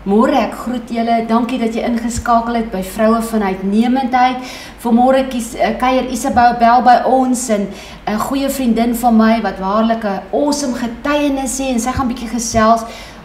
Môre, ek groet julle. Dankie dat jy ingeskakel het by Vroue van Uitnemendheid. Vanmôre kuier Isobel by ons en 'n goeie vriendin van my wat waarlik 'n awesome getuienis sê en sy gaan 'n bietjie gesels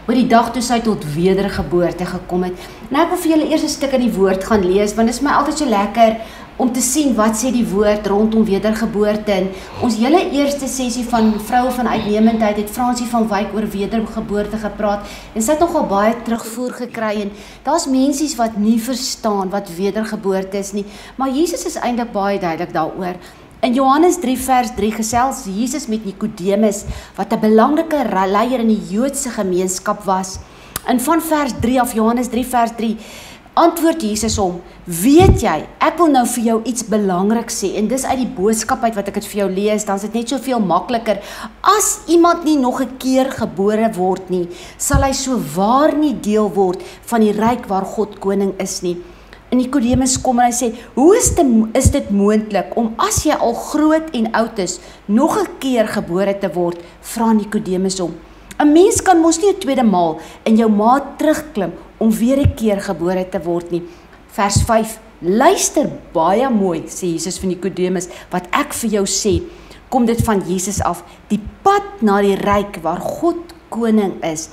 oor die dag toe sy tot wedergeboorte gekom het. Nou ek wil vir julle eers 'n stuk in die woord gaan lees want dit is my altyd so lekker om te sien wat sê die woord rondom wedergeboorte. En ons hele eerste sessie van Vroue van Uitnemendheid het Fransie van Wyk oor wedergeboorte gepraat en sy het nogal baie terugvoer gekry en daar's mensies wat nie verstaan wat wedergeboorte is nie, maar Jesus is eintlik baie duidelik daaroor. In Johannes 3 vers 3 gesels Jesus met Getuienis wat 'n belangrike leier in die Joodse gemeenskap was. En van vers 3 af, Johannes 3 vers 3, antwoord Jesus hom, weet jy, ek wil nou vir jou iets belangrik sê, en dis uit die boodskap uit wat ek het vir jou lees, dan is dit net soveel makliker, as iemand nie nog 'n keer gebore word nie, sal hy so waar nie deel word van die ryk waar God koning is nie. En Getuienis kom en hy sê, hoe is dit moontlik om as jy al groot en oud is, nog 'n keer gebore te word, vra Getuienis hom. 'n Mens kan mos nie 'n tweede maal in jou maat terugklim om weer 'n keer gebore te word nie. Vers 5, luister baie mooi, sê Jesus van Getuienis, wat ek vir jou sê, kom dit van Jesus af. Die pad na die ryk waar God koning is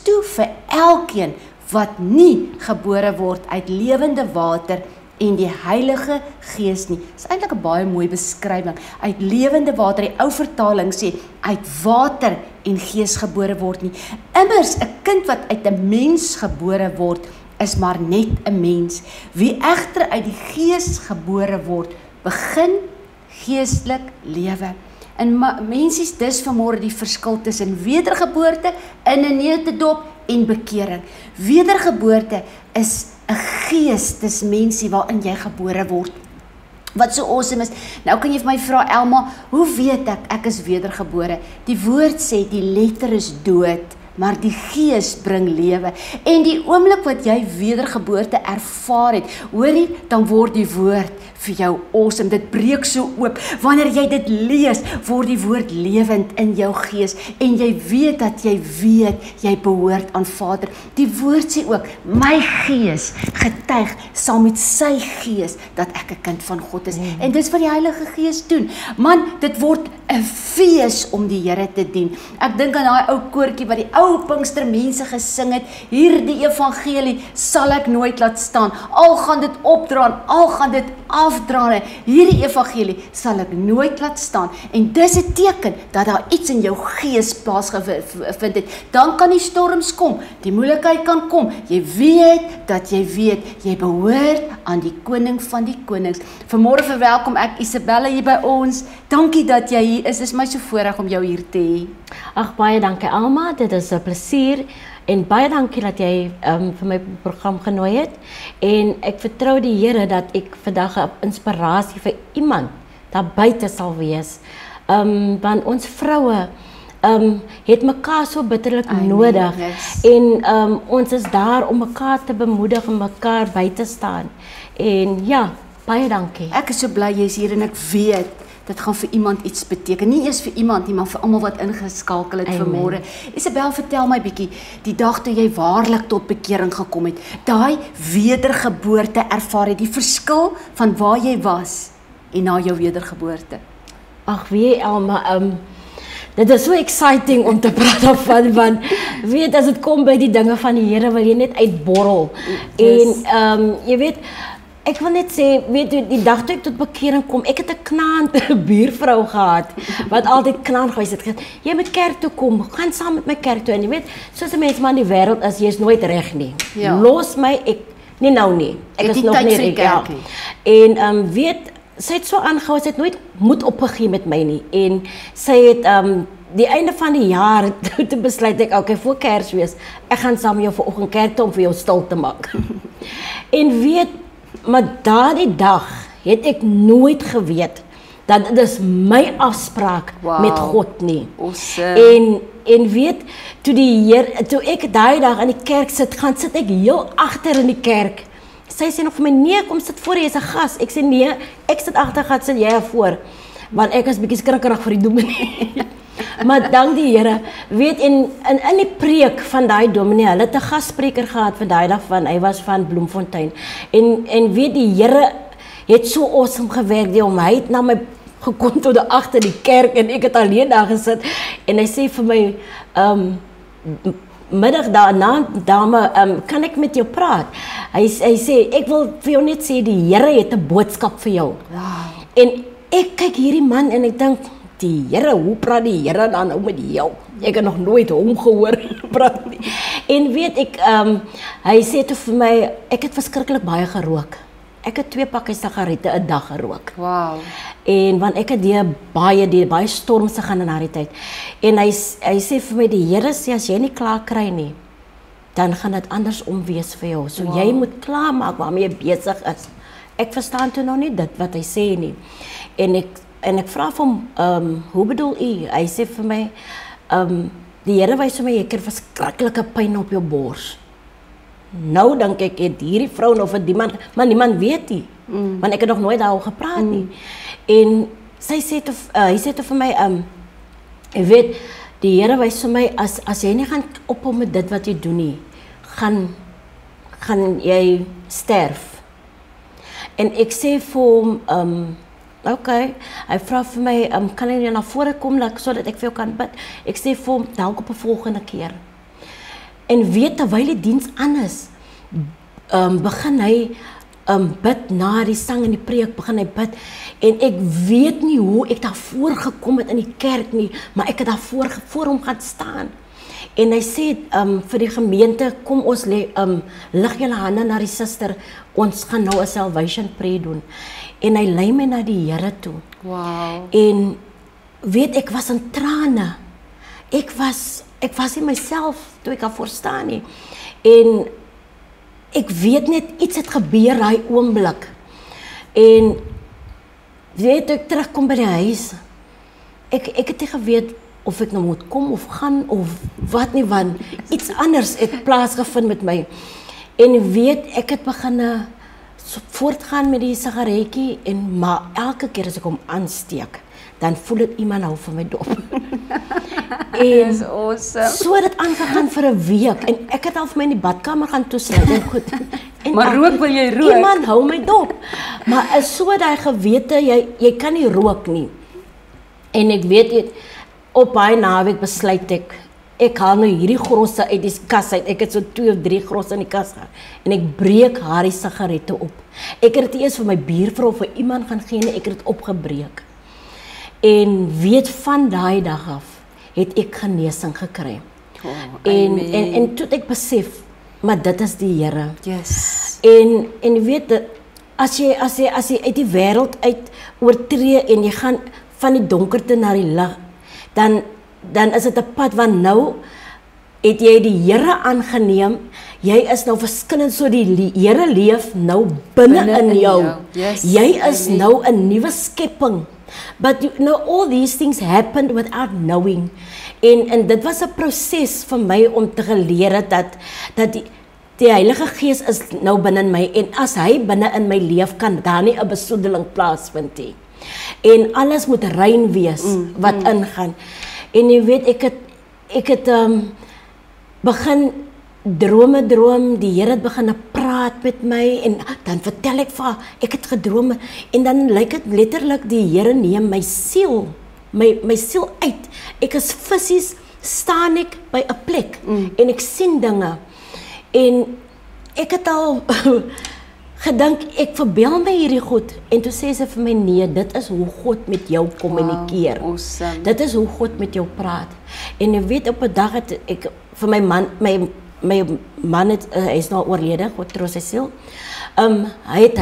toe vir elkeen wat nie gebore word uit lewende water en die Heilige Gees nie. Dis eintlik 'n baie mooi beskrywing. Uit lewende water, die ou vertaling sê, uit water en gees gebore word nie. Immers, 'n kind wat uit 'n mens gebore word, is maar net 'n mens. Wie egter uit die Gees gebore word, begin geestelik lewe. En mensies, dis vanmôre die verskil tussen wedergeboorte in 'n neutedop en bekering. Wedergeboorte is 'n geestesmensie waarin jy gebore word. Wat so awesome is. Nou kan jy vir my vra, Elma, hoe weet ek is wedergebore? Die woord sê die letter is dood, maar die gees bring lewe. En die oomblik wat jy wedergeboorte ervaar het, hoorie, dan word die woord vir jou awesome. Dit breek so oop. Wanneer jy dit lees, word die woord lewend in jou gees en jy weet dat jy behoort aan Vader. Die woord sê ook, my gees getuig saam met sy gees dat ek 'n kind van God is. En dis wat die Heilige Gees doen. Man, dit word 'n fees om die Here te dien. Ek dink aan daai ou koortjie wat die ou Pinkstermense gesing het, hierdie evangelie sal ek nooit laat staan. Al gaan dit opdraan, al gaan dit afdraan, hierdie evangelie sal ek nooit laat staan. En dis 'n teken dat daar iets in jou gees plaasgevind het. Dan kan die storms kom, die moeilikheid kan kom. Jy weet dat jy behoort aan die koning van die konings. Vanmôre verwelkom ek Isobel hier by ons. Dankie dat jy hier is. Dit is my so voorreg om jou hier te hê. Ag, baie dankie Alma, dit is 'n plesier en baie dankie dat jy vir my program genooi het en ek vertrou die Here dat ek vandag 'n inspirasie vir iemand daar buite sal wees. Want ons vroue het mekaar so bitterlik nodig en ons is daar om mekaar te bemoedig en mekaar by te staan. En ja, baie dankie. Ek is so bly jy is hier en ek weet dit gaan vir iemand iets beteken. Nie eers vir iemand nie, maar vir almal wat ingeskakel het vanmôre. Isobel, vertel my bietjie, die dag toe jy waarlik tot bekering gekom het, daai wedergeboorte ervaar het, die verskil van waar jy was en na jou wedergeboorte. Ag, weet Elma, dit is so exciting om te praat daarvan, want weet, as dit kom by die dinge van die Here, wil jy net uitborrel. Yes. En jy weet, ek wil net sê, weet jy, die dag toe ek tot bekering kom, ek het 'n knaande buurvrou gehad, wat altyd knaan gewees het, jy moet kerk toe kom, gaan saam met my kerk toe, en jy weet, soos 'n mens maar in die wêreld is, jy is nooit reg nie. Ja. Los my, nie nou nie, ek is nog nie reg, ja. En weet, sy het so aangehou, sy het nooit moed opgegee met my nie, en sy het, die einde van die jaar, toe besluit ek, okay, voor Kersfees, ek gaan saam met jou vanoggend kerk toe om vir jou stil te maak. En weet, maar daardie dag het ek nooit geweet dat dit is my afspraak met God nie. Awesome. En weet, toe ek daai dag in die kerk sit ek heel agter in die kerk. Sy sê nog vir my, nee, kom sit voor, jy is 'n gas. Ek sê nee, ek sit agter, sit jy voor. Want ek is bietjie skrikkerig vir die dominee. Maar dank die Here, weet in die preek van daai dominee, hulle het 'n gasspreker gehad vir daai dag hy was van Bloemfontein. En weet die Here het so awesome gewerk, hy het na my gekom tot agter die kerk en ek het alleen daar gesit en hy sê vir my, middag daarna, dame, kan ek met jou praat? Hy sê, ek wil vir jou net sê, die Here het 'n boodskap vir jou. Wow. En ek kyk hierdie man en ek dink, die Here, hoe praat die Here dan nou met jou? Ek het nog nooit hom gehoor praat nie. En weet ek, hy sê toe vir my, ek het verskriklik baie gerook. Ek het 2 pakkies sigarette 'n dag gerook. Wow. En want ek het baie storms gegaan in daardie tyd. En hy sê vir my, die Here sê, as jy nie klaar kry nie, dan gaan dit andersom wees vir jou. So jy moet klaar maak waarmee jy besig is. Ek verstaan toe nog nie dit wat hy sê nie. En ek vra vir hom, hoe bedoel u? Hy sê vir my, die Here wys vir my, jy kry verskriklike pyn op jou bors. Nou dink ek, het hierdie vrou nou vir die man, maar niemand weet nie. Want ek het nog nooit daaroor gepraat nie. En hy sê toe vir my, jy weet, die Here wys vir my, as jy nie gaan ophou met dit wat jy doen nie, gaan jy sterf. En ek sê vir hom, okay, hy vra vir my, kan jy na vore kom, sodat ek vir jou kan bid? Ek sê vir hom, dalk op 'n volgende keer. En weet, terwyl die diens aan is, begin hy bid na die sang en die preek, begin hy bid. En ek weet nie hoe ek daarvoor gekom het in die kerk nie, maar ek het daarvoor voor hom gaan staan. En hy sê vir die gemeente, kom ons lig julle hande na die suster, ons gaan nou 'n salvation prayer doen. En hy lei my na die Here toe. Wow. En weet, ek was in trane. Ek was nie myself toe ek daarvoor staan nie. En ek weet net, iets het gebeur daai oomblik. En weet, toe ek terugkom by die huis, ek het nie geweet of ek nou moet kom of gaan of wat nie, want iets anders het plaasgevind met my. En weet, ek het begin voortgaan met die sigaretjie, maar elke keer as ek hom aansteek, dan voel dit iemand hou van my dop. En is awesome. So het dit aangegaan vir 'n week en ek het al vir my in die badkamer gaan toesluit en goed. En Maar rook wil jy rook? Iemand hou my dop. Maar is so daai gewete, jy kan nie rook nie. En ek weet, op baie naweek besluit ek haal nou hierdie grosse uit die kas uit. Ek het so 2 of 3 grosse in die kas gehad. En ek breek haar die sigarette op. Ek het dit eers vir my buurvrou of vir iemand gaan gee en ek het dit opgebreek. En weet, van daai dag af het ek genesing gekry. En toe ek besef, maar dit is die Here. Yes. En weet, as jy uit die wêreld uit oortree en jy gaan van die donkerte na die lig, dan is dit 'n pad, want nou het jy die Here aangeneem. Jy is nou verskillend, so die Here leef nou binne in jou. Yes. Jy is nou 'n nuwe skepping. But all these things happened without knowing. En dit was 'n proses vir my om te geleer dat die Heilige Gees is nou binne in my, en as hy binne in my leef, kan daar nie 'n besoedeling plaasvind nie. En alles moet rein wees wat ingaan. En jy weet, ek het begin droom, die Here het begin praat met my, en dan vertel ek vir haar, ek het gedroom, en dan lyk dit letterlik die Here neem my siel, my siel uit. Ek is fisies, staan ek by 'n plek, en ek sien dinge, en ek het al gedink, ek verbeel my hierdie goed, en toe sê sy vir my, nee, dit is hoe God met jou kommunikeer. Wow, awesome. Dit is hoe God met jou praat. En jy weet, op 'n dag het ek vir my man, hy is nou oorlede, God troos sy siel. Het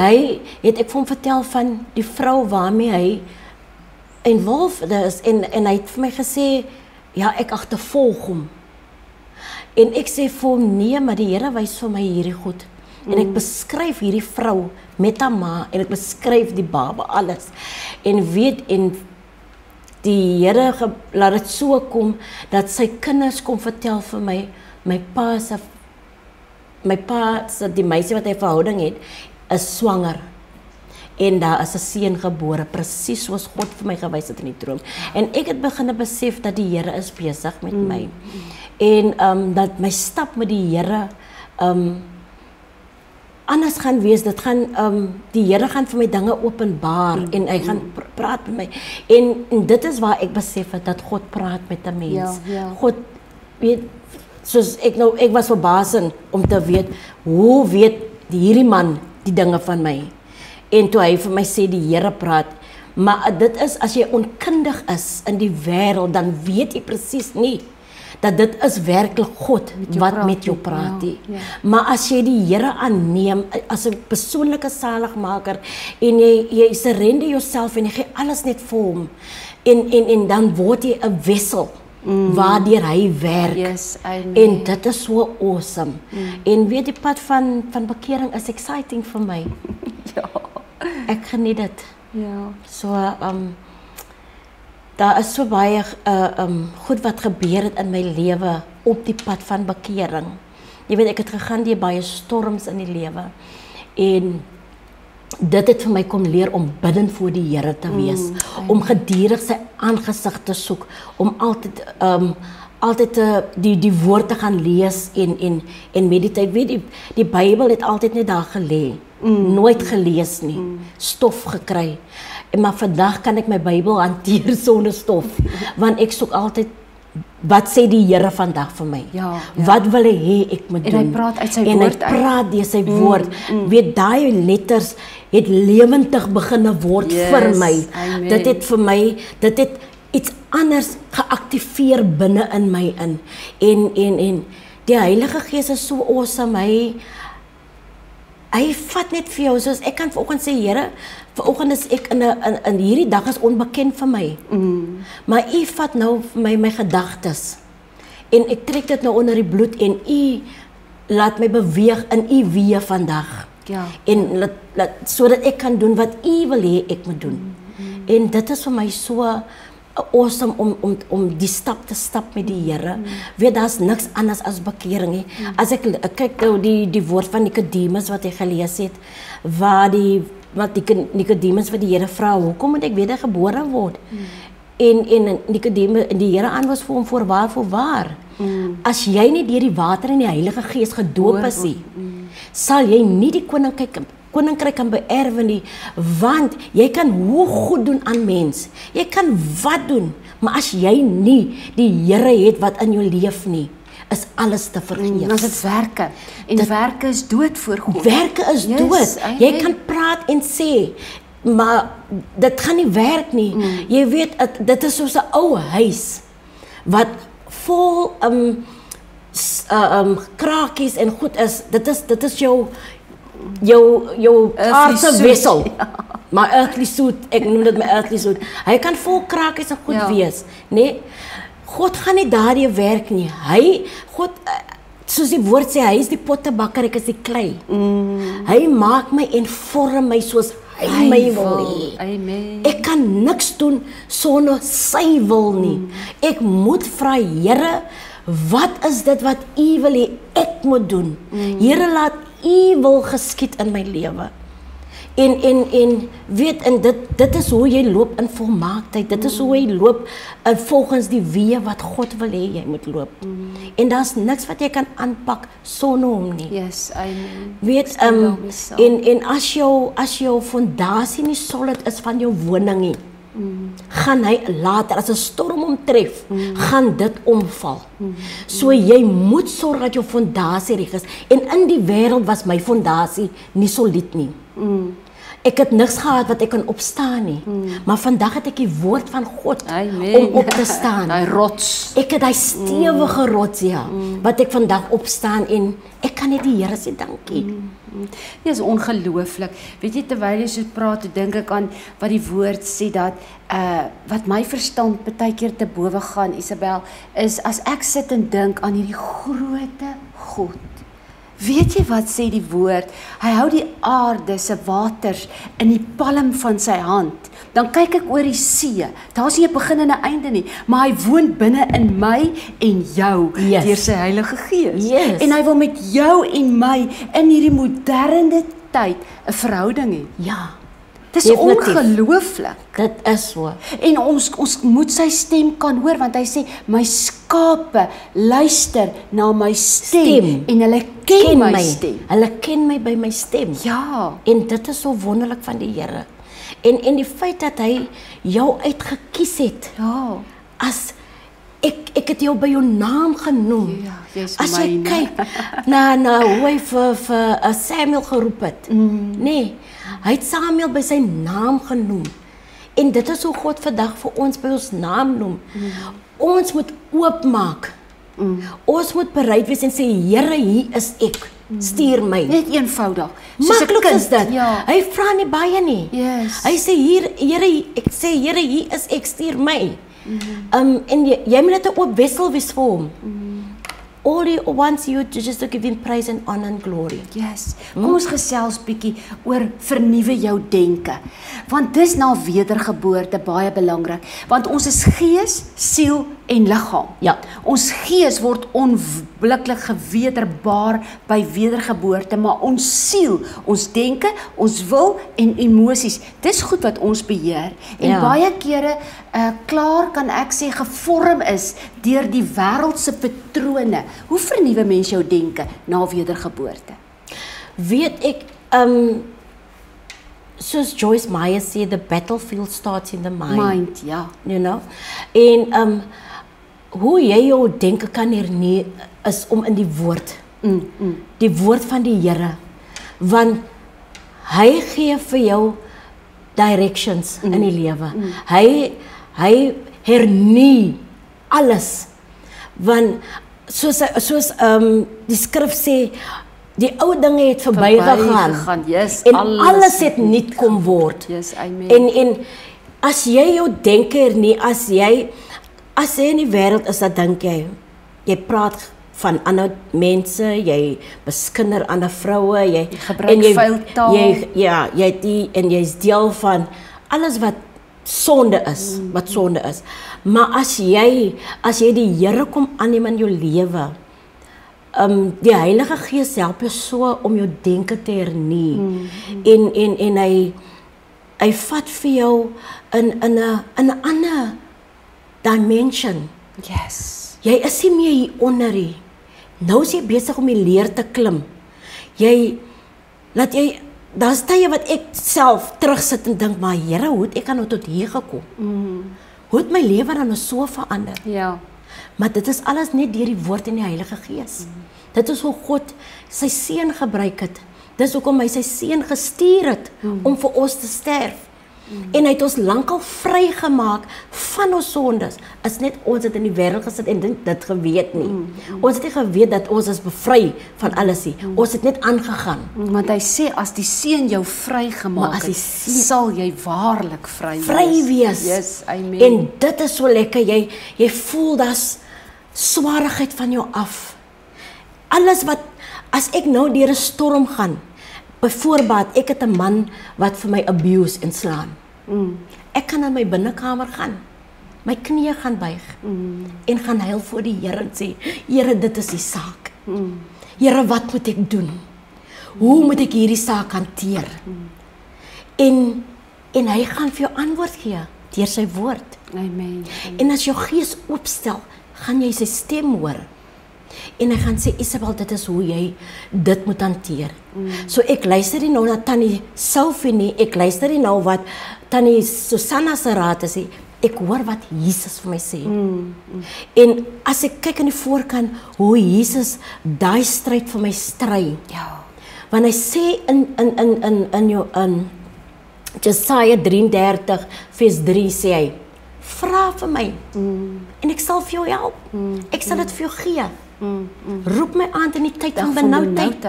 ek vir hom vertel van die vrou waarmee hy involved is, en hy het vir my gesê, ja, ek agtervolg hom. En ek sê vir hom, nee, maar die Here wys vir my hierdie goed. En ek beskryf hierdie vrou met haar ma, en ek beskryf die baba, alles. En weet, en die Here laat dit so kom, dat sy kinders kom vertel vir my, my pa se die meisie wat hy verhouding het, is swanger. en daar is 'n seun gebore, presies soos God vir my gewys het in die droom. En ek het begin besef dat die Here is besig met my. En dat my stap met die Here anders gaan wees. Dit gaan die Here gaan vir my dinge openbaar en hy gaan praat met my. En dit is waar ek besef het dat God praat met 'n mens. God weet, soos ek was verbasend om te weet hoe weet hierdie man die dinge van my. En toe hy vir my sê die Here praat, maar dit is as jy onkundig is in die wêreld, dan weet jy presies nie dat dit is werklik God wat met jou praat. Maar as jy die Here aanneem as 'n persoonlike saligmaker en jy surrender jouself en jy gee alles net vir hom en dan word jy 'n wissel waardeur hy werk. En dit is so awesome. En weet die pad van bekering is exciting vir my. Ek geniet dit. So daar is so baie goed wat gebeur het in my lewe op die pad van bekering. Jy weet, ek het gegaan deur baie storms in die lewe. En dit het vir my kom leer om bidden voor die Here te wees, om gedurig sy aangesig te soek, om altyd die woord te gaan lees en mediteer. Weet die Bybel het altyd net daar gelê, nooit gelees nie, stof gekry. Maar vandag kan ek my Bybel hanteer sonder stof, want ek soek altyd wat sê die Here vandag vir my? Wat wil hy hê ek moet doen? En hy praat uit sy woord uit. En hy praat deur sy woord. Weet, daai letters het lewendig begin word vir my. Dit het vir my, dit het iets anders geaktiveer binne in my in. En die Heilige Gees is so awesome. Hy vat net vir jou, soos ek kan vanoggend sê, Here, vanoggend is ek in hierdie dag is onbekend vir my. Maar U vat nou vir my gedagtes. En ek trek dit nou onder die bloed en U laat my beweeg in U weë vandag. En sodat ek kan doen wat U wil hê ek moet doen. En dit is vir my so awesome om die stap te stap met die Here. Weet, daar's niks anders as bekering nie. As ek kyk nou die woord van Getuienis wat hy gelees het, wat Nicodemus vir die Here vra, hoekom moet ek wedergebore word? En Nicodemus, die Here antwoord vir hom, voorwaar. As jy nie deur die water en die Heilige Gees gedoop is nie, sal jy nie die koninkryk kan beerwe nie, want jy kan hoe goed doen aan mens. Jy kan wat doen, maar as jy nie die Here het wat in jou leef nie, is alles te vergeefs. Dan is dit werke. En werke is dood voor God. Werke is dood. Jy kan praat en sê, maar dit gaan nie werk nie. Jy weet, dit is soos 'n ou huis wat vol krakies en goed is. Dit is jou aardse wissel. Maar earthly suit, ek noem dit my earthly suit. Hy kan vol krakies en goed wees, nee? God gaan nie daardie werk nie. God, soos die woord sê, hy is die pottebakker, ek is die klei. Hy maak my en vorm my soos hy my wil hê. Ek kan niks doen sonder sy wil nie. Ek moet vra, Here, wat is dit wat U wil hê ek moet doen? Here, laat U wil geskied in my lewe. En weet, en dit is hoe jy loop in volmaaktheid. Dit is hoe jy loop volgens die weë wat God wil hê jy moet loop. En daar's niks wat jy kan aanpak sonder hom nie. Weet, en as jou fondasie nie solid is van jou woning nie, gaan hy later, as 'n storm hom tref, gaan dit omval. So jy moet sorg dat jou fondasie reg is. En in die wêreld was my fondasie nie solied nie. Ek het niks gehad wat ek kan opstaan nie. Maar vandag het ek die woord van God om op te staan. Daai rots. Ek het daai stewige rots, wat ek vandag opstaan en ek kan net die Here sê dankie. Dit is ongelooflik. Weet jy, terwyl jy so praat, dink ek aan wat die woord sê dat wat my verstand baie keer te bowe gaan, Isobel, is as ek sit en dink aan hierdie groote God. Weet jy wat sê die woord? Hy hou die aarde se waters in die palm van sy hand. Dan kyk ek oor die see. Daar's nie 'n begin en 'n einde nie, maar hy woon binne in my en jou deur sy Heilige Gees. En hy wil met jou en my in hierdie moderne tyd 'n verhouding hê. Dis Definitief. ongelooflik. Dit is so. En ons moet sy stem kan hoor, want hy sê, my skape luister na my stem en hulle ken my stem. Hulle ken my by my stem. Ja. En dit is so wonderlik van die Here. En die feit dat hy jou uitgekies het, Ja. as ek het jou by jou naam genoem. Ja, jy's As jy myne. kyk na hoe hy vir Samuel geroep het. Nee, hy het Samuel by sy naam genoem. En dit is hoe God vandag vir ons by ons naam noem. Ons moet oopmaak. Ons moet bereid wees en sê, Here, hier is ek. Stuur my. Net eenvoudig. Soos 'n Maklik kind. is dit. Ja. Hy vra nie baie nie. Yes. Hy sê hier, Here, ek sê Here, hier is ek, stuur my. En jy moet net 'n oop wissel wees vir hom. All he wants you to just to give him praise and honor and glory. Yes. Kom ons gesels bietjie oor vernuwe jou denke. Want dis na wedergeboorte baie belangrik, want ons is gees, siel en liggaam. Ja. Ons gees word onwilleklik gewederbaar by wedergeboorte, maar ons siel, ons denke, ons wil en emosies, dis goed wat ons beheer. En Ja. baie kere klaar kan ek sê gevorm is deur die wêreldse patrone. Hoe vernuwe mens jou denke na wedergeboorte? Weet ek, soos Joyce Meyer sê, the battlefield starts in the mind. Ja. You know? En hoe jy jou denke kan hernie is om in die woord. Die woord van die Here. Want hy gee vir jou directions in die lewe. Hy hernie alles. Want soos die skrif sê, die ou dinge het verbygegaan. Yes, en alles het nuut kom word. Yes, amen. En as jy jou denke hernie, as jy in die wêreld is, dan dink jy praat van ander mense, jy beskinder ander vroue, jy gebruik vuil taal. En jy's deel van alles wat sonde is, Maar as jy die Here kom aanneem in jou lewe, die Heilige Gees help jou so om jou denke te hernie. En hy vat vir jou in 'n ander dimension. Yes. Jy is nie meer hier onder nie. Nou is jy besig om die leer te klim. Daar's tye wat ek self terugsit en dink, maar Here, hoe het ek nou tot hier gekom? Hoe het my lewe dan so verander? Ja. Maar dit is alles net deur die woord en die Heilige Gees. Dit is hoe God sy seun gebruik het. Dis hoekom hy sy seun gestuur het om vir ons te sterf. En hy het ons lankal vrygemaak van ons sondes. Is net ons het in die wêreld gesit en dit geweet nie. Ons het nie geweet dat ons is bevry van alles nie. Ons het net aangegaan. Want hy sê, as die seun jou vrygemaak het, sal jy waarlik vry wees. Yes, amen. En dit is so lekker, jy voel daar's swaarigheid van jou af. Alles wat, as ek nou deur 'n storm gaan, byvoorbeeld, ek het 'n man wat vir my abuse en slaan. Ek kan in my binnekamer gaan, my knieë gaan buig en gaan huil voor die Here en sê, Here, dit is die saak. Here, wat moet ek doen? Hoe moet ek hierdie saak hanteer? En hy gaan vir jou antwoord gee deur sy woord. Amen. En as jou gees oopstel, gaan jy sy stem hoor. En hy gaan sê, Isobel, dit is hoe jy dit moet hanteer. So ek luister nie nou na Tannie Sophie nie, ek luister nie nou wat Tannie Susanna se raad is nie, ek hoor wat Jesus vir my sê. En as ek kyk aan die voorkant, hoe Jesus daai stryd vir my stry. Ja. Want hy sê in Jesaja 33 vers 3 sê hy, vra vir my en ek sal vir jou help. Ek sal dit vir jou gee. Roep my aan in die tyd van benoudheid.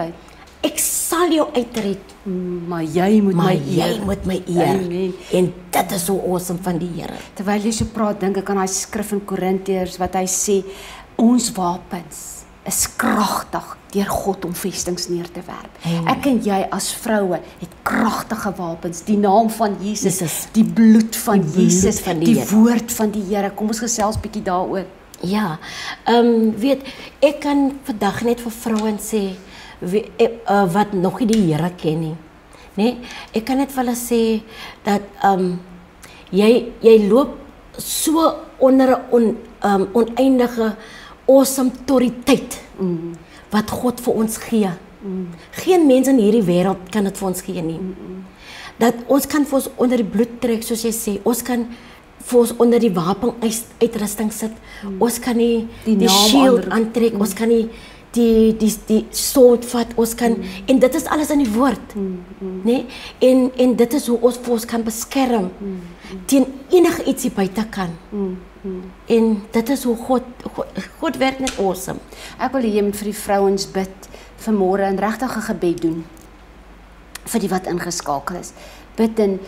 Ek sal jou uitred. Maar jy moet my eer. Amen. En dit is so awesome van die Here. Terwyl jy so praat, dink ek aan daai skrif in Korintiërs wat hy sê, ons wapens is kragtig deur God om vestings neer te werp. Ek en jy as vroue het kragtige wapens, die naam van Jesus, die bloed van Jesus, die woord van die Here. Kom ons gesels bietjie daaroor. Ja, weet, ek kan vandag net vir vrouens sê, wat nog nie die Here ken nie. Nee, ek kan net vir hulle sê dat jy loop so onder 'n oneindige awesome autoriteit wat God vir ons gee. Geen mens in hierdie wêreld kan dit vir ons gee nie. Dat ons kan vir ons onder die bloed trek, soos jy sê, ons kan vir ons onder die wapenuitrusting sit. Ons kan nie die shield aantrek, ons kan nie die sword vat, ons kan en dit is alles in die woord. Nee? En dit is hoe ons vir ons kan beskerm teen enige ietsie buite kan. En dit is hoe God werk net awesome. Ek wil hê jy moet vir die vrouens bid vanmôre en regtig 'n gebed doen vir die wat ingeskakel is. Bid en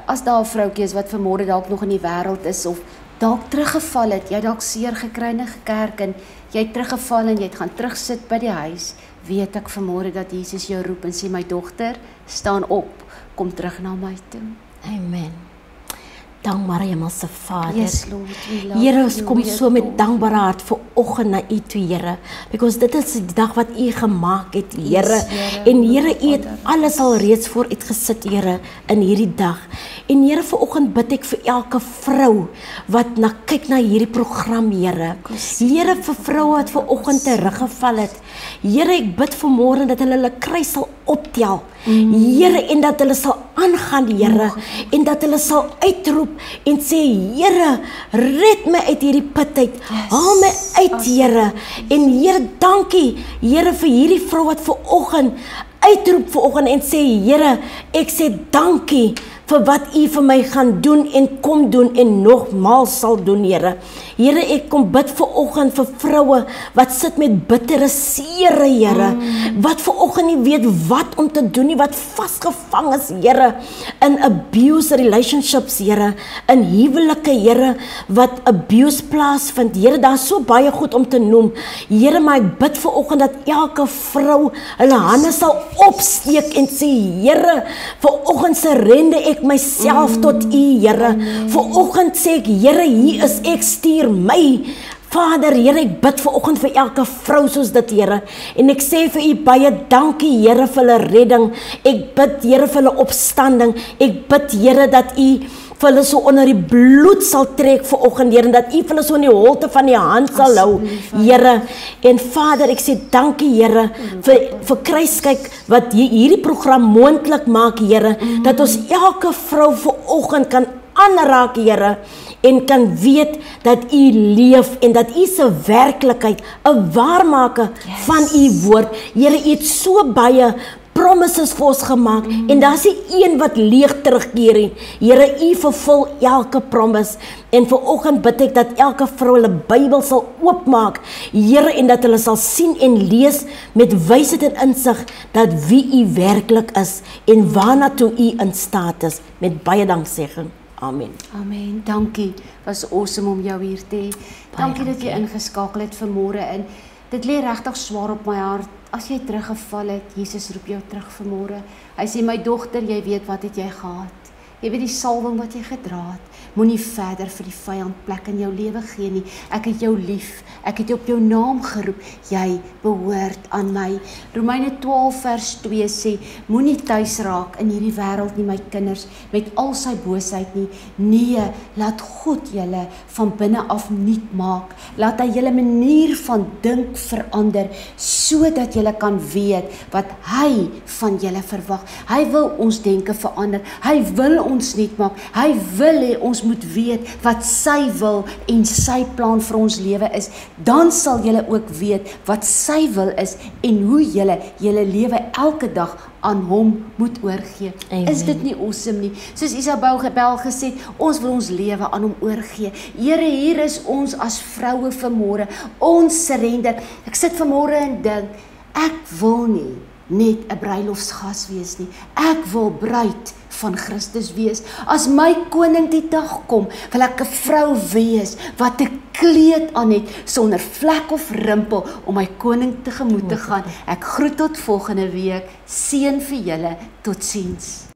as daar 'n vroutjie is wat vanmôre dalk nog in die wêreld is of dalk teruggeval het, jy dalk seer gekry in 'n kerk en jy het teruggeval en jy het gaan terugsit by die huis, weet ek vanmôre dat Jesus jou roep en sê my dogter, staan op, kom terug na my toe. Amen. Dankbare Hemelse Vader. Yes, Lord, we love Here, ons you, kom we so met adore dankbare hart vir oggend na U toe, Here. Because dit is die dag wat U gemaak het, Here. Yes, Here, En Here, U het Vader. alles al reeds vooruit gesit, Here, in hierdie dag. En Here, vanoggend bid ek vir elke vrou wat kyk na hierdie program, Here. Here, vir vroue wat vanoggend teruggeval het. Here, ek bid vanmôre dat hulle kruis sal optel. Here, en dat hulle sal aangaan, Here, en dat hulle sal uitroep en sê, Here, red my uit hierdie put uit. Haal my uit, Here. En Here, dankie, Here, vir hierdie vrou wat vanoggend uitroep vanoggend en sê, Here, ek sê dankie vir wat U vir my gaan doen en kom doen en nogmaals sal doen, Here. Here, ek kom bid vanoggend vir vroue wat sit met bittere seere, Here. Wat vanoggend nie weet wat om te doen nie, wat vasgevang is, Here, in abuse relationships, Here, in huwelike, Here, wat abuse plaasvind. Here, daar is so baie goed om te noem. Here, maar ek bid vanoggend dat elke vrou hulle hande sal opsteek en sê, Here, vanoggend surrender ek myself tot U, Here. Vanoggend sê ek, Here, hier is ek, stuur my. Vader, Here, ek bid vanoggend vir elke vrou soos dit, Here. En ek sê vir U baie dankie, Here, vir hulle redding. Ek bid, Here, vir hulle opstanding. Ek bid, Here, dat U vir hulle so onder die bloed sal trek vanoggend, Here, en dat U vir hulle so in die holte van die hand sal hou, Here. En Vader, ek sê dankie, Here, vir Kruiskyk wat hierdie program moontlik maak, Here, dat ons elke vrou vanoggend kan aanraak, Here, en kan weet dat U leef en dat U se werklikheid 'n waarmaker van U woord. Here, U het so baie promises vir ons gemaak en daar's nie een wat leeg terugkeer nie. Here, U vervul elke promise en vanoggend bid ek dat elke vrou hulle Bybel sal oopmaak, Here, en dat hulle sal sien en lees met wysheid en insig dat wie U werklik is en waarna toe U in staat is, met baie danksegging. Amen. Amen. Dankie. Was awesome om jou hier te hê. Dankie dat jy ingeskakel het vanmôre in. Dit lê regtig swaar op my hart. As jy teruggeval het, Jesus roep jou terug vanmôre. Hy sê, my dogter, jy weet wat het jy gehad. Jy weet die salwing wat jy gedra het. Moenie verder vir die vyand plek in jou lewe gee nie. Ek het jou lief. Ek het jou op jou naam geroep. Jy behoort aan my. Romeine 12 vers 2 sê, moenie tuis raak in hierdie wêreld nie, my kinders, met al sy boosheid nie. Nee, laat God julle van binne af nuut maak. Laat hy julle manier van dink verander, sodat julle kan weet wat hy van julle verwag. Hy wil ons denke verander. Hy wil ons nuut maak. Hy wil hê ons moet weet wat sy wil en sy plan vir ons lewe is. Dan sal julle ook weet wat sy wil is en hoe julle lewe elke dag aan hom moet oorgee. Amen. Is dit nie awesome nie? Soos Isobel gesê, ons wil ons lewe aan hom oorgee. Here, hier is ons as vroue vanmôre. Ons surrender. Ek sit vanmôre en dink, ek wil nie net 'n bruilofsgas wees nie. Ek wil bruid van Christus wees. As my koning die dag kom, wil ek 'n vrou wees wat 'n kleed aan het sonder vlek of rimpel om my koning tegemoet te gaan. Ek groet tot volgende week. Seën vir julle. Totsiens.